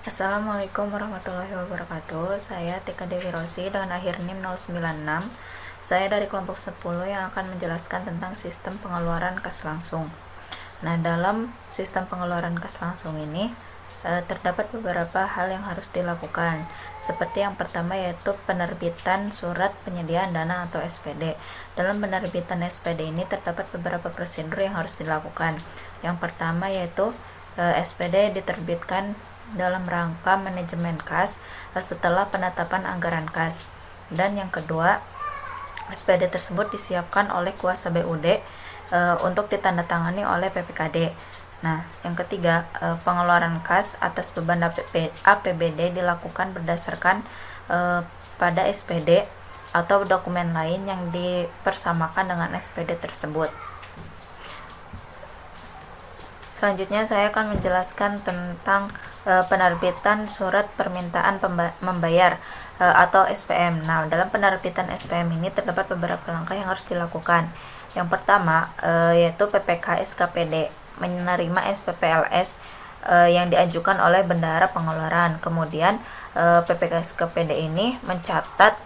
Assalamualaikum warahmatullahi wabarakatuh. Saya Tika Dewi Rosi dengan akhir NIM 096. Saya dari kelompok 10 yang akan menjelaskan tentang sistem pengeluaran kas langsung. Nah, dalam sistem pengeluaran kas langsung ini terdapat beberapa hal yang harus dilakukan. Seperti yang pertama yaitu penerbitan surat penyediaan dana atau SPD. Dalam penerbitan SPD ini terdapat beberapa prosedur yang harus dilakukan. Yang pertama yaitu SPD diterbitkan dalam rangka manajemen kas setelah penetapan anggaran kas. Dan yang kedua, SPD tersebut disiapkan oleh kuasa BUD untuk ditandatangani oleh PPKD. Nah, yang ketiga, pengeluaran kas atas beban APBD dilakukan berdasarkan pada SPD atau dokumen lain yang dipersamakan dengan SPD tersebut. Selanjutnya saya akan menjelaskan tentang penerbitan surat permintaan membayar atau SPM. Nah, dalam penerbitan SPM ini terdapat beberapa langkah yang harus dilakukan. Yang pertama yaitu PPK SKPD menerima SPPLS yang diajukan oleh Bendahara Pengeluaran. Kemudian PPK SKPD ini mencatat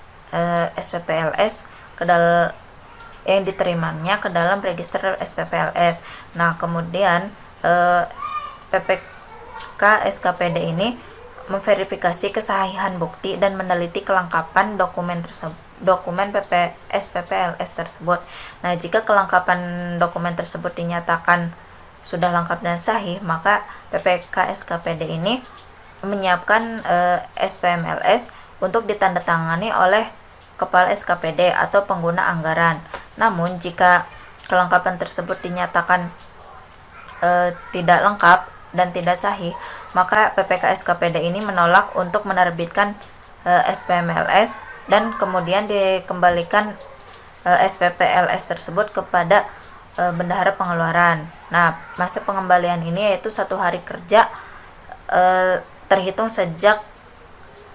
SPPLS yang diterimanya ke dalam register SPPLS. Nah, kemudian PPK SKPD ini memverifikasi kesahihan bukti dan meneliti kelengkapan dokumen SPPLS tersebut. Nah, jika kelengkapan dokumen tersebut dinyatakan sudah lengkap dan sahih, maka PPK SKPD ini menyiapkan SPMLS untuk ditandatangani oleh Kepala SKPD atau pengguna anggaran. Namun, jika kelengkapan tersebut dinyatakan tidak lengkap dan tidak sahih, maka PPK SKPD ini menolak untuk menerbitkan SPMLS dan kemudian dikembalikan SPPLS tersebut kepada Bendahara Pengeluaran. Nah, masa pengembalian ini yaitu 1 hari kerja terhitung sejak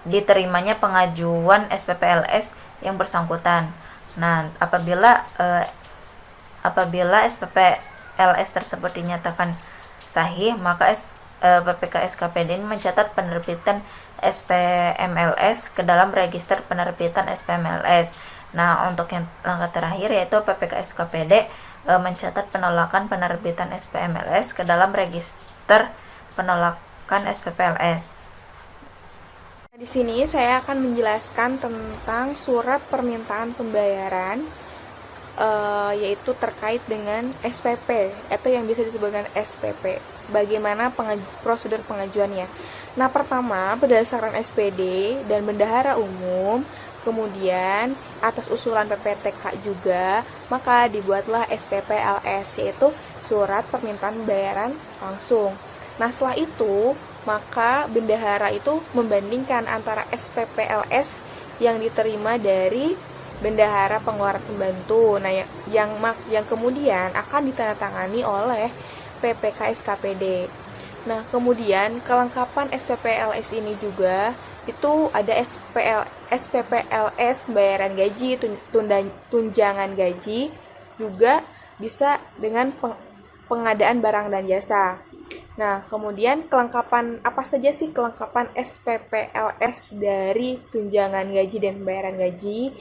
diterimanya pengajuan SPPLS yang bersangkutan. Nah, apabila SPPLS tersebut dinyatakan sahih, maka PPK SKPD ini mencatat penerbitan SPMLS ke dalam register penerbitan SPMLS. Nah, untuk yang langkah terakhir yaitu PPK SKPD mencatat penolakan penerbitan SPMLS ke dalam register penolakan SPPLS. Di sini saya akan menjelaskan tentang surat permintaan pembayaran yaitu terkait dengan SPP atau yang bisa disebut dengan SPP. Bagaimana prosedur pengajuannya? Nah, pertama berdasarkan SPD dan bendahara umum, kemudian atas usulan PPTK juga, maka dibuatlah SPPLS yaitu surat permintaan pembayaran langsung. Nah, setelah itu maka bendahara itu membandingkan antara SPPLS yang diterima dari Bendahara Pengeluaran Pembantu, nah yang kemudian akan ditandatangani oleh PPK SKPD. Nah, kemudian kelengkapan SPPLS ini juga itu ada SPPLS pembayaran gaji, tunjangan gaji, juga bisa dengan pengadaan barang dan jasa. Nah, kemudian kelengkapan apa saja sih kelengkapan SPPLS dari tunjangan gaji dan pembayaran gaji?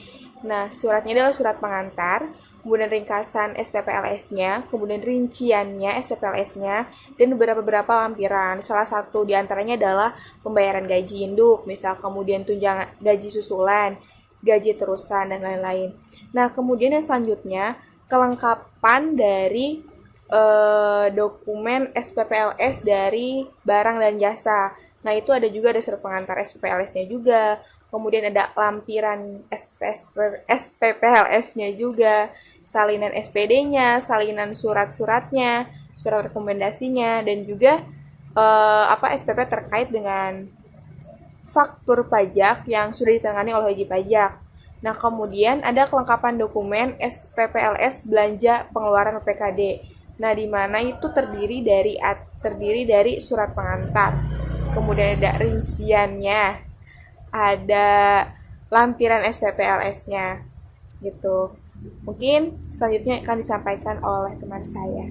Nah, suratnya adalah surat pengantar, kemudian ringkasan SPPLS-nya, kemudian rinciannya SPPLS-nya, dan beberapa lampiran. Salah satu diantaranya adalah pembayaran gaji induk, misal kemudian tunjangan gaji susulan, gaji terusan, dan lain-lain. Nah, kemudian yang selanjutnya, kelengkapan dari dokumen SPPLS dari barang dan jasa. Nah, itu ada surat pengantar SPPLS-nya juga. Kemudian ada lampiran SPPLS-nya juga, salinan SPD-nya, salinan surat-suratnya, surat rekomendasinya, dan juga SPP terkait dengan faktur pajak yang sudah ditangani oleh wajib pajak. Nah, kemudian ada kelengkapan dokumen SPPLS belanja pengeluaran PPKD. Nah, di mana itu terdiri dari surat pengantar. Kemudian ada rinciannya, ada lampiran SPPLS-nya gitu. Mungkin selanjutnya akan disampaikan oleh teman saya.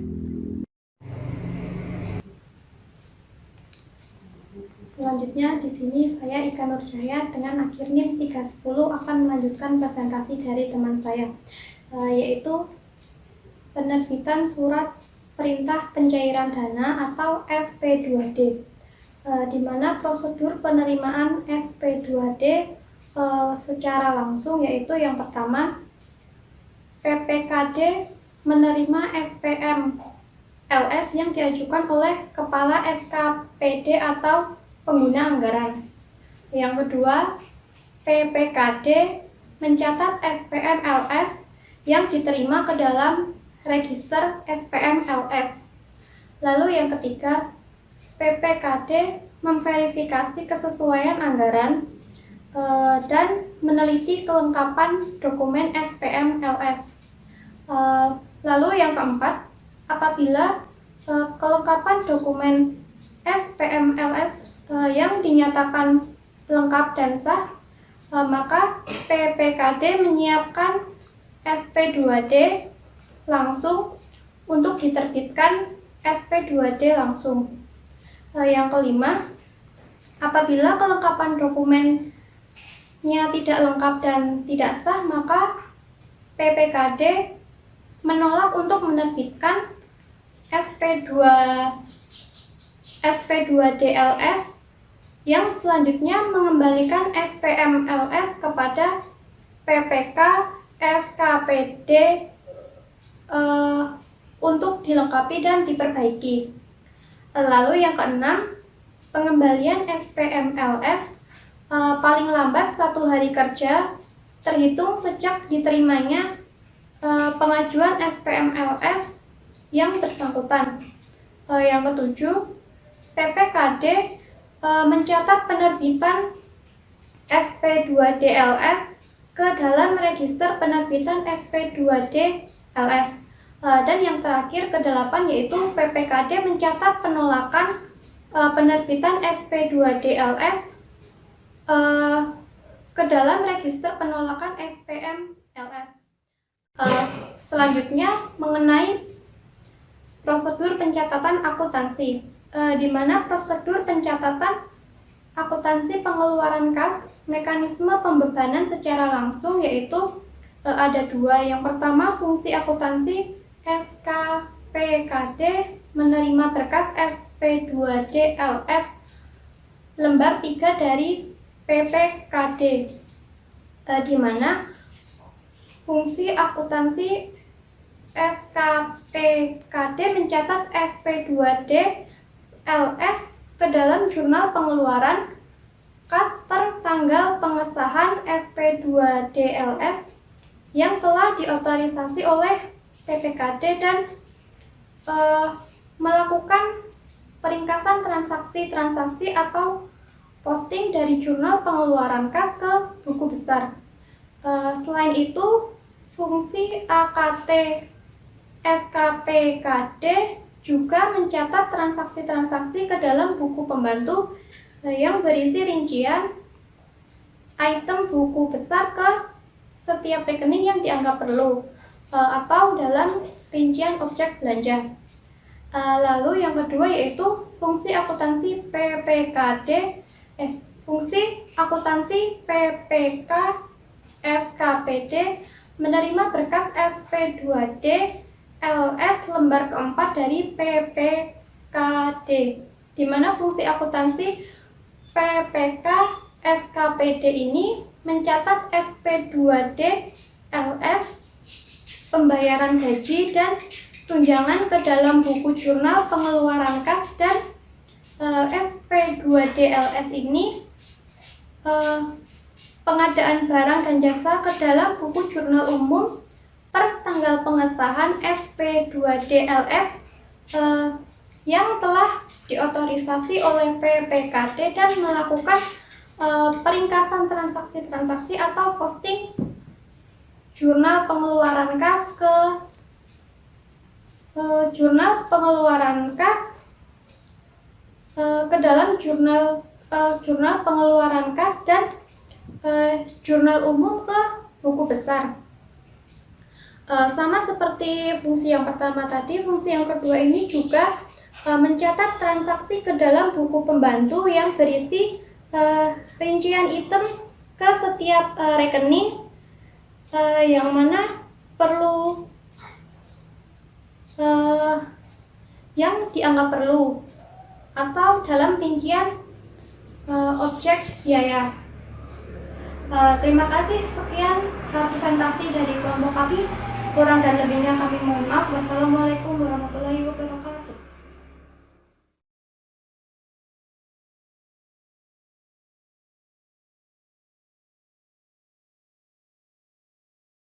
Selanjutnya di sini saya Ika Nurjaya dengan akhir NIM 310 akan melanjutkan presentasi dari teman saya, yaitu penerbitan surat perintah pencairan dana atau SP2D, di mana prosedur penerimaan SP2D secara langsung yaitu yang pertama, PPKD menerima SPM LS yang diajukan oleh Kepala SKPD atau pengguna anggaran. Yang kedua, PPKD mencatat SPM LS yang diterima ke dalam register SPM LS. Lalu yang ketiga, PPKD memverifikasi kesesuaian anggaran dan meneliti kelengkapan dokumen SPM LS. Lalu yang keempat, apabila kelengkapan dokumen SPM LS yang dinyatakan lengkap dan sah, maka PPKD menyiapkan SP2D langsung untuk diterbitkan SP2D langsung. Yang kelima, apabila kelengkapan dokumennya tidak lengkap dan tidak sah, maka PPKD menolak untuk menerbitkan SP2DLS yang selanjutnya mengembalikan SPM LS kepada PPK SKPD untuk dilengkapi dan diperbaiki. Lalu yang keenam, pengembalian SPM LS paling lambat 1 hari kerja terhitung sejak diterimanya pengajuan SPM LS yang bersangkutan. Yang ketujuh, PPKD mencatat penerbitan SP2DLS ke dalam register penerbitan SP2DLS. Dan yang terakhir, ke-8, yaitu PPKD mencatat penolakan penerbitan SP2DLS ke dalam register penolakan SPM LS. Selanjutnya mengenai prosedur pencatatan akuntansi, di mana prosedur pencatatan akuntansi pengeluaran kas, mekanisme pembebanan secara langsung yaitu ada 2. Yang pertama, fungsi akuntansi SKPKD menerima berkas SP2DLS lembar 3 dari PPKD, di mana fungsi akuntansi SKPKD mencatat SP2D LS ke dalam jurnal pengeluaran kas per tanggal pengesahan SP2DLS yang telah diotorisasi oleh PPKD dan melakukan peringkasan transaksi-transaksi atau posting dari jurnal pengeluaran kas ke buku besar. Selain itu, fungsi AKT SKPKD juga mencatat transaksi-transaksi ke dalam buku pembantu yang berisi rincian item buku besar ke setiap rekening yang dianggap perlu atau dalam rincian objek belanja. Lalu yang kedua yaitu fungsi akuntansi PPK SKPD menerima berkas SP2D LS lembar keempat dari PPKD, di mana fungsi akuntansi PPK SKPD ini mencatat SP2D LS pembayaran gaji dan tunjangan ke dalam buku jurnal pengeluaran kas, dan SP2D LS ini pengadaan barang dan jasa ke dalam buku jurnal umum per tanggal pengesahan SP2DLS yang telah diotorisasi oleh PPKD dan melakukan peringkasan transaksi-transaksi atau posting jurnal pengeluaran kas ke jurnal pengeluaran kas ke dalam jurnal pengeluaran kas dan jurnal umum ke buku besar. Sama seperti fungsi yang pertama tadi, fungsi yang kedua ini juga mencatat transaksi ke dalam buku pembantu yang berisi rincian item ke setiap rekening yang mana perlu yang dianggap perlu atau dalam rincian objek biaya. Terima kasih, sekian presentasi dari kelompok kami. Kurang dan lebihnya kami mohon maaf. Wassalamualaikum